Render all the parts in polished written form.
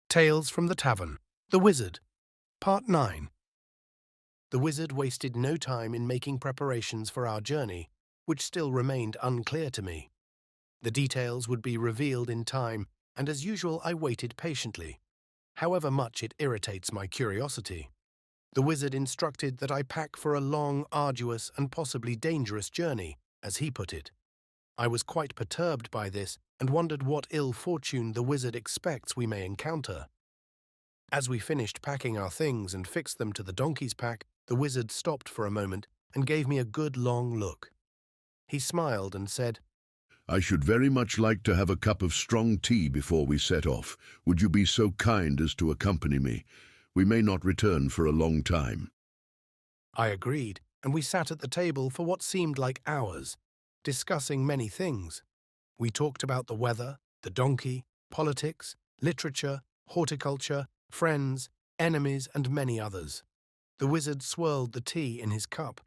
Tales from the Tavern, The Wizard, Part 9. The wizard wasted no time in making preparations for our journey, which still remained unclear to me. The details would be revealed in time, and as usual I waited patiently, however much it irritates my curiosity. The wizard instructed that I pack for a long, arduous, and possibly dangerous journey, as he put it. I was quite perturbed by this and wondered what ill fortune the wizard expects we may encounter. As we finished packing our things and fixed them to the donkey's pack, the wizard stopped for a moment and gave me a good long look. He smiled and said, "I should very much like to have a cup of strong tea before we set off. Would you be so kind as to accompany me? We may not return for a long time." I agreed, and we sat at the table for what seemed like hours, discussing many things. We talked about the weather, the donkey, politics, literature, horticulture, friends, enemies, and many others. The wizard swirled the tea in his cup.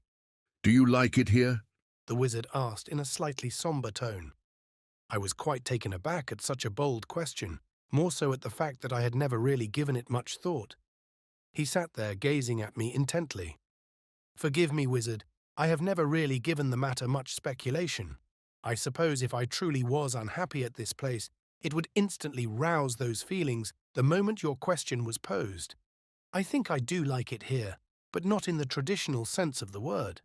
"Do you like it here?" The wizard asked in a slightly somber tone. I was quite taken aback at such a bold question, more so at the fact that I had never really given it much thought. He sat there gazing at me intently. "Forgive me, wizard, I have never really given the matter much speculation. I suppose if I truly was unhappy at this place, it would instantly rouse those feelings the moment your question was posed. I think I do like it here, but not in the traditional sense of the word.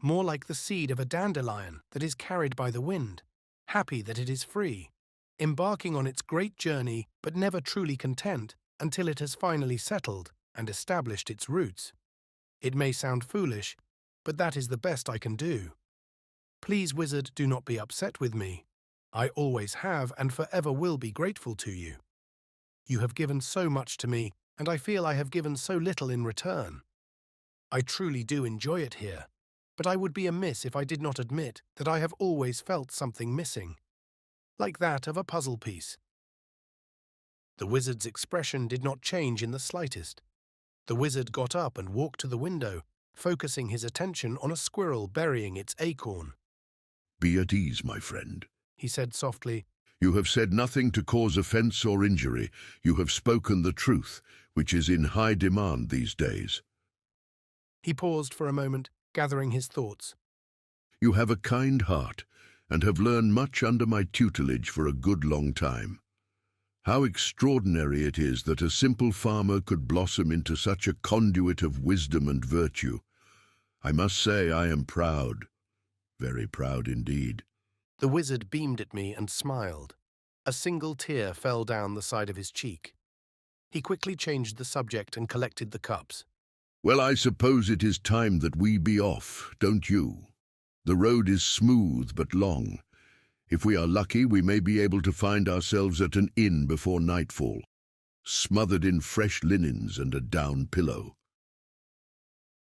More like the seed of a dandelion that is carried by the wind, happy that it is free, embarking on its great journey but never truly content until it has finally settled and established its roots. It may sound foolish, but that is the best I can do. Please, wizard, do not be upset with me. I always have and forever will be grateful to you. You have given so much to me, and I feel I have given so little in return. I truly do enjoy it here, but I would be amiss if I did not admit that I have always felt something missing, like that of a puzzle piece." The wizard's expression did not change in the slightest. The wizard got up and walked to the window, focusing his attention on a squirrel burying its acorn. "Be at ease, my friend," he said softly. "You have said nothing to cause offense or injury. You have spoken the truth, which is in high demand these days." He paused for a moment, gathering his thoughts. "You have a kind heart, and have learned much under my tutelage for a good long time. How extraordinary it is that a simple farmer could blossom into such a conduit of wisdom and virtue. I must say I am proud, very proud indeed." The wizard beamed at me and smiled. A single tear fell down the side of his cheek. He quickly changed the subject and collected the cups. "Well, I suppose it is time that we be off, don't you? The road is smooth but long. If we are lucky, we may be able to find ourselves at an inn before nightfall, smothered in fresh linens and a down pillow."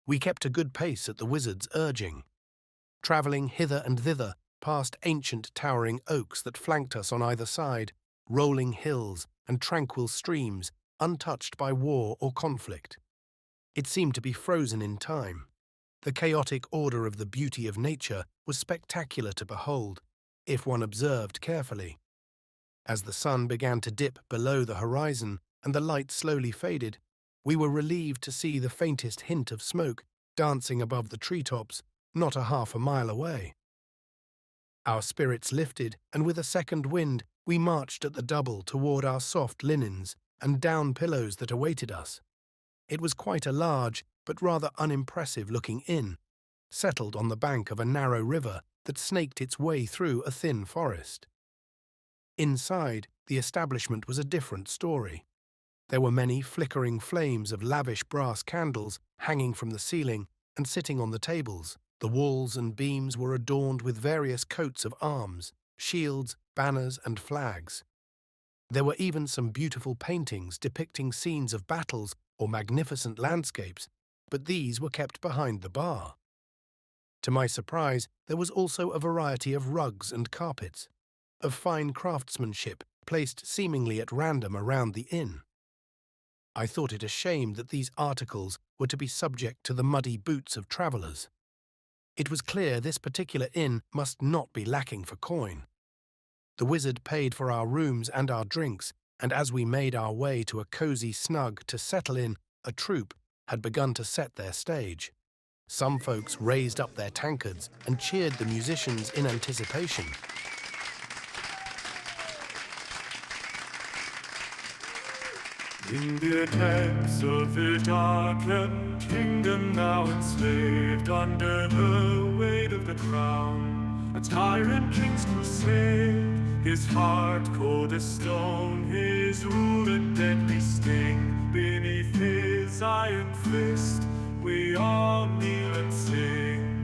We kept a good pace at the wizard's urging, travelling hither and thither past ancient towering oaks that flanked us on either side, rolling hills and tranquil streams untouched by war or conflict. It seemed to be frozen in time. The chaotic order of the beauty of nature was spectacular to behold, if one observed carefully. As the sun began to dip below the horizon and the light slowly faded, we were relieved to see the faintest hint of smoke dancing above the treetops, not a half a mile away. Our spirits lifted, and with a second wind, we marched at the double toward our soft linens and down pillows that awaited us. It was quite a large, but rather unimpressive-looking inn, settled on the bank of a narrow river that snaked its way through a thin forest. Inside, the establishment was a different story. There were many flickering flames of lavish brass candles hanging from the ceiling and sitting on the tables. The walls and beams were adorned with various coats of arms, shields, banners, and flags. There were even some beautiful paintings depicting scenes of battles or magnificent landscapes, but these were kept behind the bar. To my surprise, there was also a variety of rugs and carpets, of fine craftsmanship, placed seemingly at random around the inn. I thought it a shame that these articles were to be subject to the muddy boots of travellers. It was clear this particular inn must not be lacking for coin. The wizard paid for our rooms and our drinks, and as we made our way to a cosy snug to settle in, a troupe had begun to set their stage. Some folks raised up their tankards and cheered the musicians in anticipation. In the depths of a darkened kingdom now enslaved under the weight of the crown, a tyrant king's crusade, his heart cold as stone, his rule a deadly sting. Beneath his iron fist, we all kneel and sing.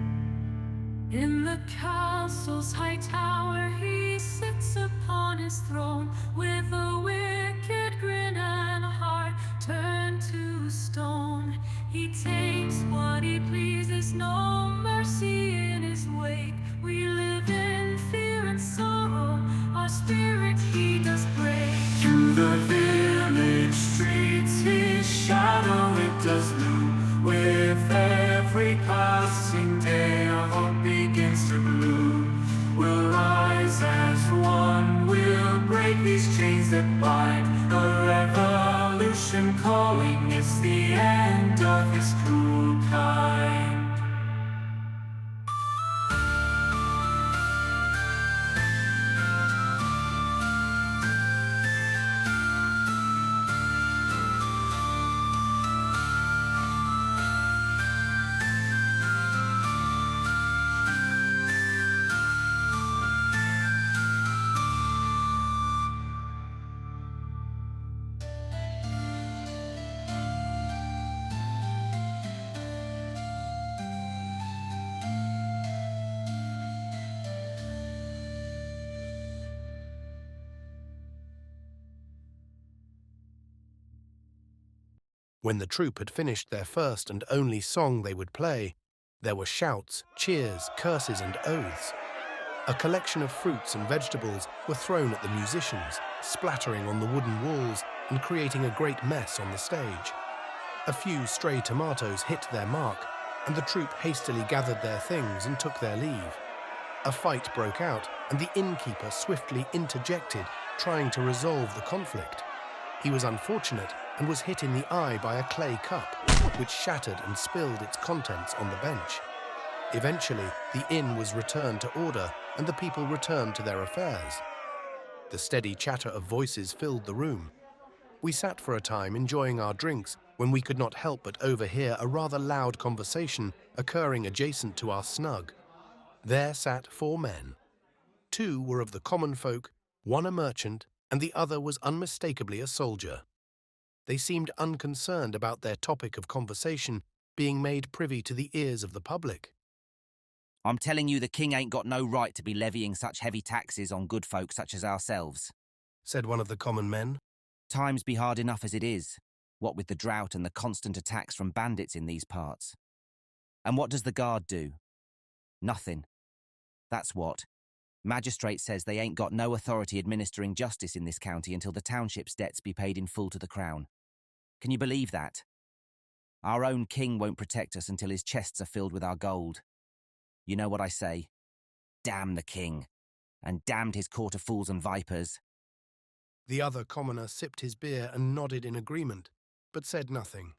In the castle's high tower he sits upon his throne, with a wicked grin and a heart turned to stone. He takes what he pleases, no mercy in his wake. We live in fear and sorrow, our spirit he does break. Through the village streets his shadow it does loom. With every passing day our hope begins to bloom. We'll rise as one, we'll break these chains that bind. A revolution calling, it's the end of his cruel kind. When the troupe had finished their first and only song they would play, there were shouts, cheers, curses and oaths. A collection of fruits and vegetables were thrown at the musicians, splattering on the wooden walls and creating a great mess on the stage. A few stray tomatoes hit their mark, and the troupe hastily gathered their things and took their leave. A fight broke out, and the innkeeper swiftly interjected, trying to resolve the conflict. He was unfortunate and was hit in the eye by a clay cup, which shattered and spilled its contents on the bench. Eventually, the inn was returned to order, and the people returned to their affairs. The steady chatter of voices filled the room. We sat for a time enjoying our drinks when we could not help but overhear a rather loud conversation occurring adjacent to our snug. There sat 4 men. 2 were of the common folk, 1 a merchant, and the other was unmistakably a soldier. They seemed unconcerned about their topic of conversation being made privy to the ears of the public. I'm telling you the king ain't got no right to be levying such heavy taxes on good folk such as ourselves, said one of the common men. Times be hard enough as it is, what with the drought and the constant attacks from bandits in these parts. And what does the guard do? Nothing. That's what. Magistrate says they ain't got no authority administering justice in this county until the township's debts be paid in full to the crown. Can you believe that? Our own king won't protect us until his chests are filled with our gold. You know what I say? Damn the king, and damned his court of fools and vipers. The other commoner sipped his beer and nodded in agreement, but said nothing.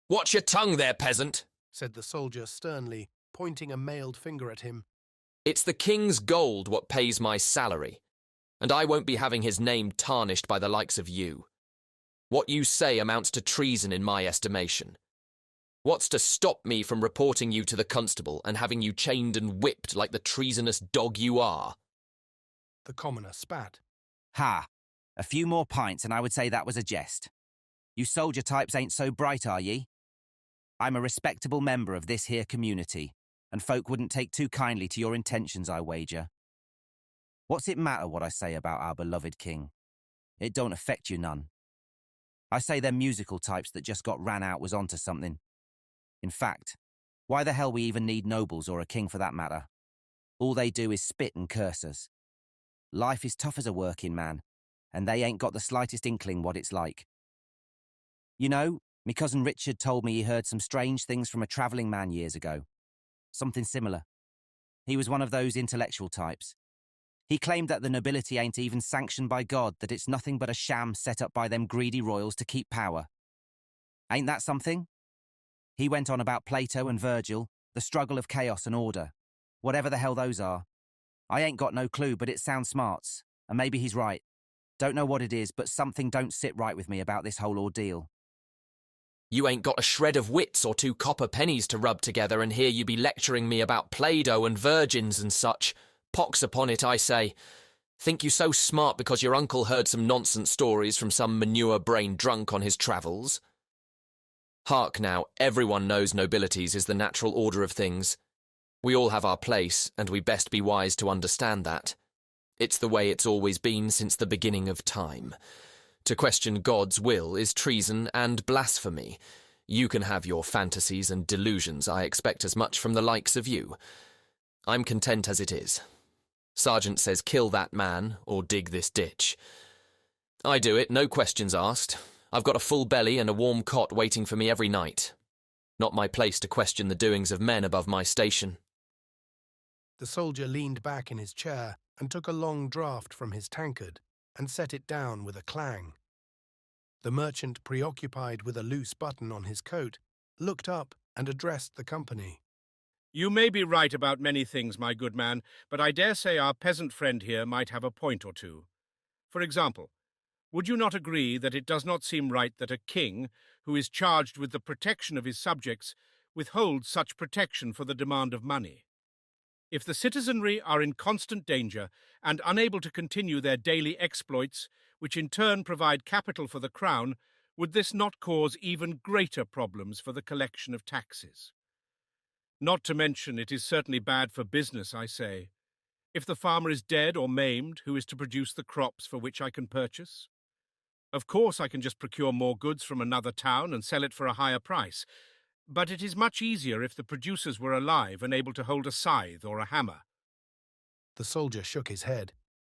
"Watch your tongue there, peasant," said the soldier sternly, pointing a mailed finger at him. "It's the king's gold what pays my salary, and I won't be having his name tarnished by the likes of you. What you say amounts to treason in my estimation. What's to stop me from reporting you to the constable and having you chained and whipped like the treasonous dog you are?" The commoner spat. Ha! A few more pints and I would say that was a jest. You soldier types ain't so bright, are ye? I'm a respectable member of this here community, and folk wouldn't take too kindly to your intentions, I wager. What's it matter what I say about our beloved king? It don't affect you none. I say them musical types that just got ran out was onto something. In fact, why the hell we even need nobles or a king for that matter? All they do is spit and curse us. Life is tough as a working man, and they ain't got the slightest inkling what it's like. You know, me cousin Richard told me he heard some strange things from a travelling man years ago. Something similar. He was one of those intellectual types. He claimed that the nobility ain't even sanctioned by God, that it's nothing but a sham set up by them greedy royals to keep power. Ain't that something? He went on about Plato and Virgil, the struggle of chaos and order. Whatever the hell those are. I ain't got no clue, but it sounds smarts. And maybe he's right. Don't know what it is, but something don't sit right with me about this whole ordeal. You ain't got a shred of wits or 2 copper pennies to rub together, and here you be lecturing me about Play-Doh and virgins and such. Pox upon it, I say. Think you so smart because your uncle heard some nonsense stories from some manure-brained drunk on his travels? Hark now, everyone knows nobilities is the natural order of things. We all have our place, and we best be wise to understand that. It's the way it's always been since the beginning of time. To question God's will is treason and blasphemy. You can have your fantasies and delusions. I expect as much from the likes of you. I'm content as it is. Sergeant says kill that man or dig this ditch. I do it, no questions asked. I've got a full belly and a warm cot waiting for me every night. Not my place to question the doings of men above my station. The soldier leaned back in his chair and took a long draught from his tankard and set it down with a clang. The merchant, preoccupied with a loose button on his coat, looked up and addressed the company. You may be right about many things, my good man, but I dare say our peasant friend here might have a point or two. For example, would you not agree that it does not seem right that a king, who is charged with the protection of his subjects, withholds such protection for the demand of money? If the citizenry are in constant danger and unable to continue their daily exploits, which in turn provide capital for the crown, would this not cause even greater problems for the collection of taxes? Not to mention, it is certainly bad for business, I say. If the farmer is dead or maimed, who is to produce the crops for which I can purchase? Of course, I can just procure more goods from another town and sell it for a higher price. But it is much easier if the producers were alive and able to hold a scythe or a hammer. The soldier shook his head.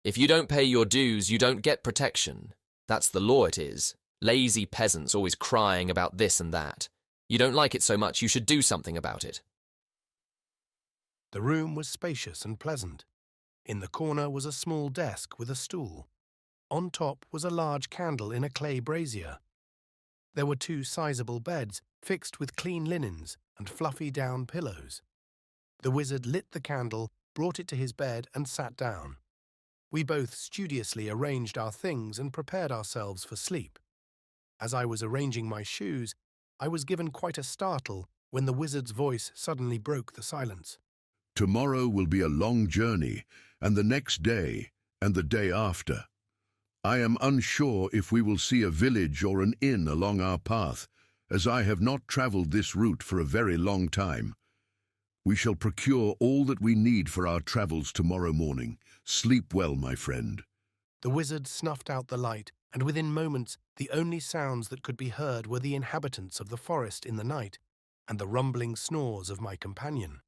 If you don't pay your dues, you don't get protection. That's the law, it is. Lazy peasants always crying about this and that. You don't like it so much, you should do something about it. The room was spacious and pleasant. In the corner was a small desk with a stool. On top was a large candle in a clay brazier. There were 2 sizable beds, fixed with clean linens and fluffy down pillows. The wizard lit the candle, brought it to his bed and sat down. We both studiously arranged our things and prepared ourselves for sleep. As I was arranging my shoes, I was given quite a startle when the wizard's voice suddenly broke the silence. Tomorrow will be a long journey, and the next day, and the day after. I am unsure if we will see a village or an inn along our path, as I have not travelled this route for a very long time. We shall procure all that we need for our travels tomorrow morning. Sleep well, my friend. The wizard snuffed out the light, and within moments the only sounds that could be heard were the inhabitants of the forest in the night and the rumbling snores of my companion.